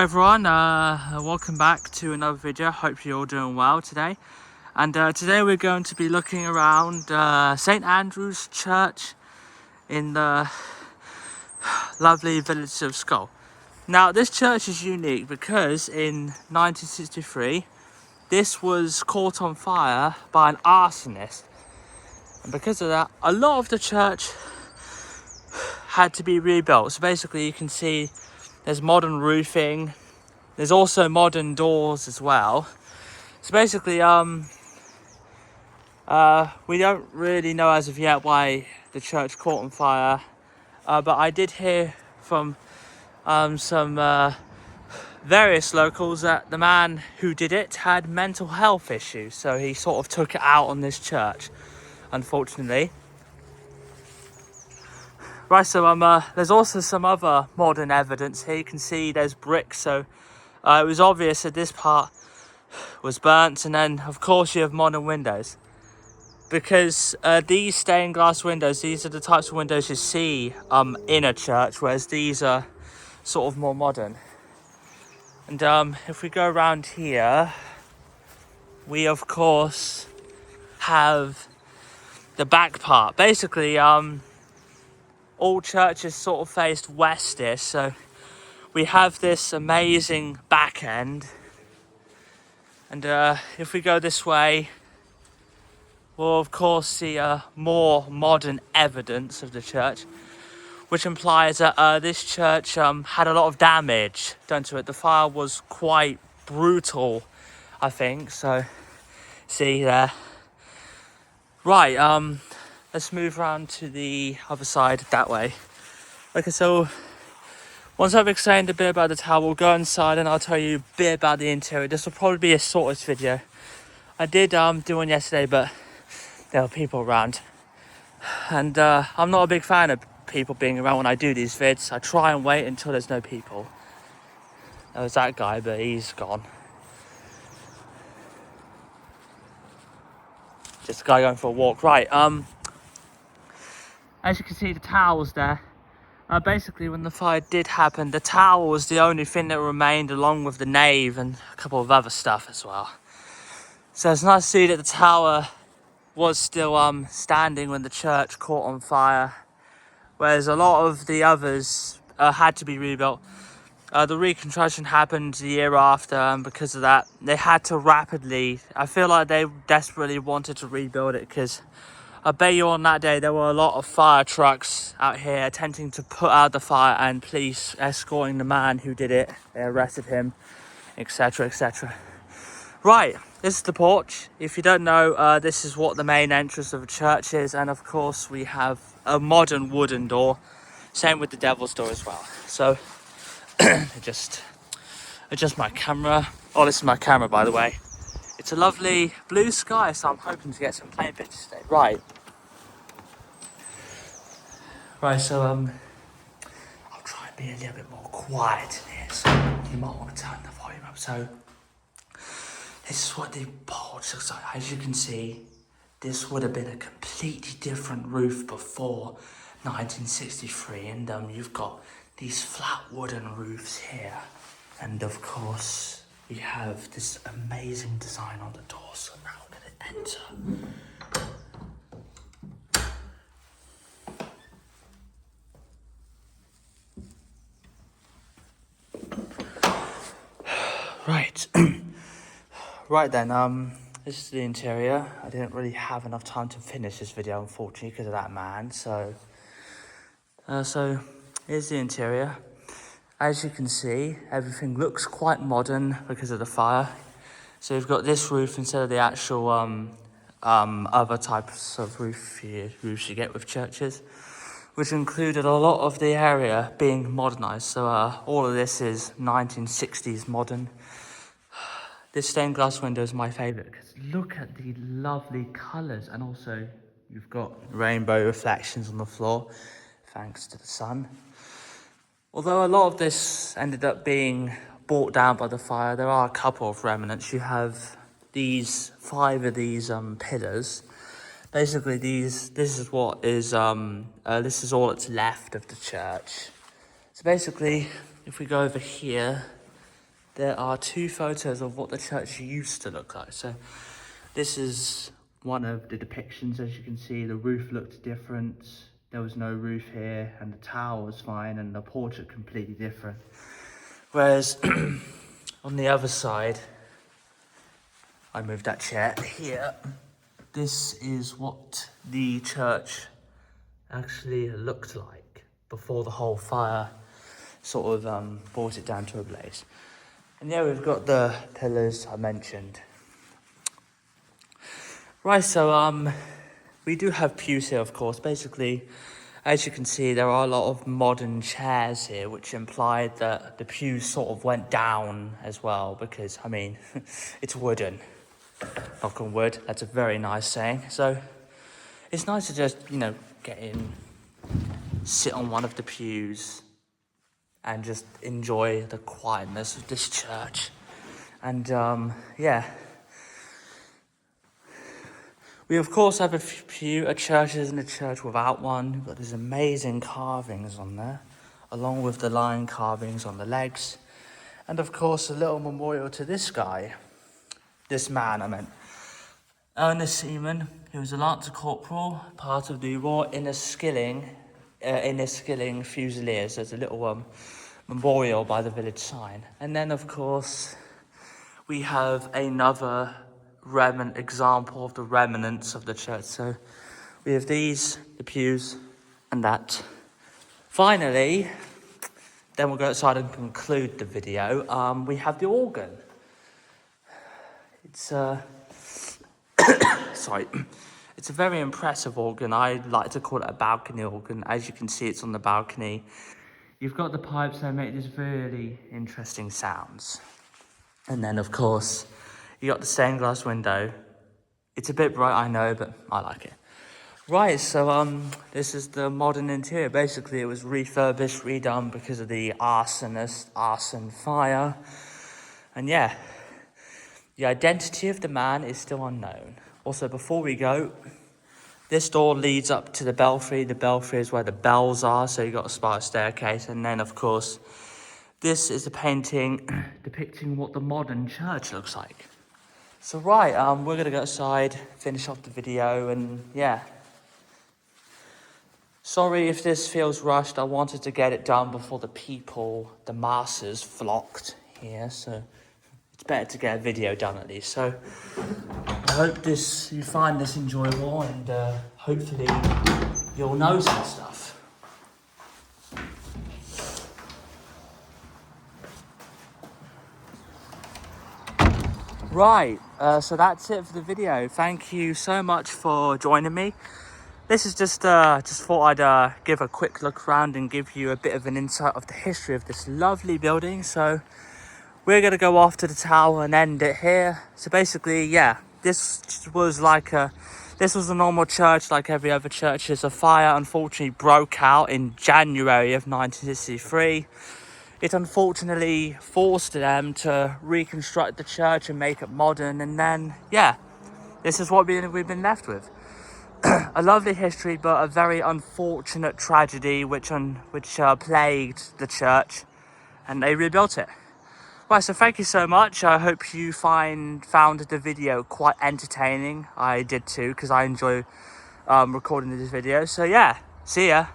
Everyone, welcome back to another video. Hope you're all doing well today. And today we're going to be looking around St. Andrew's Church in the lovely village of Scole. Now this church is unique because in 1963 this was caught on fire by an arsonist, and because of that a lot of the church had to be rebuilt. So basically you can see there's modern roofing. There's also modern doors as well. So basically, we don't really know as of yet why the church caught on fire. But I did hear from some various locals that the man who did it had mental health issues. So he sort of took it out on this church, unfortunately. Right, so there's also some other modern evidence here. You can see there's bricks, so it was obvious that this part was burnt. And then of course you have modern windows, because these stained glass windows, these are the types of windows you see in a church, whereas these are sort of more modern. And if we go around here, we of course have the back part. Basically all churches sort of faced westish, so we have this amazing back end. And if we go this way, we'll of course see more modern evidence of the church, which implies that this church had a lot of damage done to it. The fire was quite brutal, I think. So, see there. Right, let's move around to the other side that way. Okay, so once I've explained a bit about the tower, we'll go inside and I'll tell you a bit about the interior. This will probably be a shortest video. I did do one yesterday, but there were people around. And I'm not a big fan of people being around when I do these vids. I try and wait until there's no people. There was that guy, but he's gone. Just a guy going for a walk. Right, as you can see, the towers there. Basically, when the fire did happen, the tower was the only thing that remained, along with the nave and a couple of other stuff as well. So it's nice to see that the tower was still standing when the church caught on fire, whereas a lot of the others had to be rebuilt. The reconstruction happened the year after, and because of that, they had to rapidly. I feel like they desperately wanted to rebuild it, because I bet you on that day there were a lot of fire trucks out here attempting to put out the fire, and police escorting the man who did it. They arrested him, etc., etc. Right, this is the porch. If you don't know, this is what the main entrance of the church is, and of course we have a modern wooden door. Same with the devil's door as well. So adjust my camera. Oh, this is my camera, by the way. It's a lovely blue sky, so I'm hoping to get some plane pictures today. Right, so I'll try and be a little bit more quiet in here, so you might want to turn the volume up. So this is what the porch looks like. As you can see, this would have been a completely different roof before 1963, and you've got these flat wooden roofs here, and of course we have this amazing design on the door. So now we're going to enter. Right. Right then, this is the interior. I didn't really have enough time to finish this video, unfortunately, because of that man. So here's the interior. As you can see, everything looks quite modern because of the fire. So you've got this roof instead of the actual other types of roofs you get with churches, which included a lot of the area being modernized. So all of this is 1960s modern. This stained glass window is my favourite, because look at the lovely colours, and also you've got rainbow reflections on the floor, thanks to the sun. Although a lot of this ended up being brought down by the fire, there are a couple of remnants. You have these 5 of these pillars. Basically, this is what is this is all that's left of the church. So basically, if we go over here, there are two photos of what the church used to look like. So this is one of the depictions. As you can see, the roof looked different. There was no roof here, and the tower was fine, and the portrait completely different. Whereas on the other side, I moved that chair here. This is what the church actually looked like before the whole fire sort of brought it down to a blaze. And yeah, we've got the pillars I mentioned. Right, so we do have pews here, of course. Basically, as you can see, there are a lot of modern chairs here, which implied that the pews sort of went down as well, because, I mean, it's wooden. Knock on wood, that's a very nice saying. So it's nice to just, get in, sit on one of the pews, and just enjoy the quietness of this church. And yeah. We of course have a few churches and a church without one. We've got these amazing carvings on there, along with the lion carvings on the legs. And of course a little memorial to this guy, this man I meant. Ernest Seaman, he was a Lancer Corporal, part of the Royal Inniskilling Fusiliers. There's a little memorial by the village sign. And then of course we have another example of the remnants of the church. So we have these, the pews, and that. Finally, then we'll go outside and conclude the video. We have the organ. It's sorry, it's a very impressive organ. I like to call it a balcony organ. As you can see, it's on the balcony. You've got the pipes that make these really interesting sounds. And then, of course, you got the stained glass window. It's a bit bright, I know, but I like it. Right, so this is the modern interior. Basically, it was refurbished, redone because of the arson fire. And yeah, the identity of the man is still unknown. Also, before we go, this door leads up to the belfry. The belfry is where the bells are, so you got a spiral staircase. And then, of course, this is a painting depicting what the modern church looks like. So right, we're gonna go outside, finish off the video, and yeah. Sorry if this feels rushed. I wanted to get it done before the masses flocked here, so it's better to get a video done at least. So I hope you find this enjoyable, and hopefully you'll know some stuff. Right, so that's it for the video. Thank you so much for joining me. This is just thought I'd give a quick look around and give you a bit of an insight of the history of this lovely building. So we're gonna go off to the tower and end it here. So basically, yeah, this was a normal church like every other church. A fire unfortunately broke out in January of 1963. It unfortunately forced them to reconstruct the church and make it modern, and then, yeah, this is what we've been left with. A lovely history, but a very unfortunate tragedy which plagued the church, and they rebuilt it. Right, so thank you so much. I hope you found the video quite entertaining. I did too, because I enjoy recording this video. So yeah, see ya.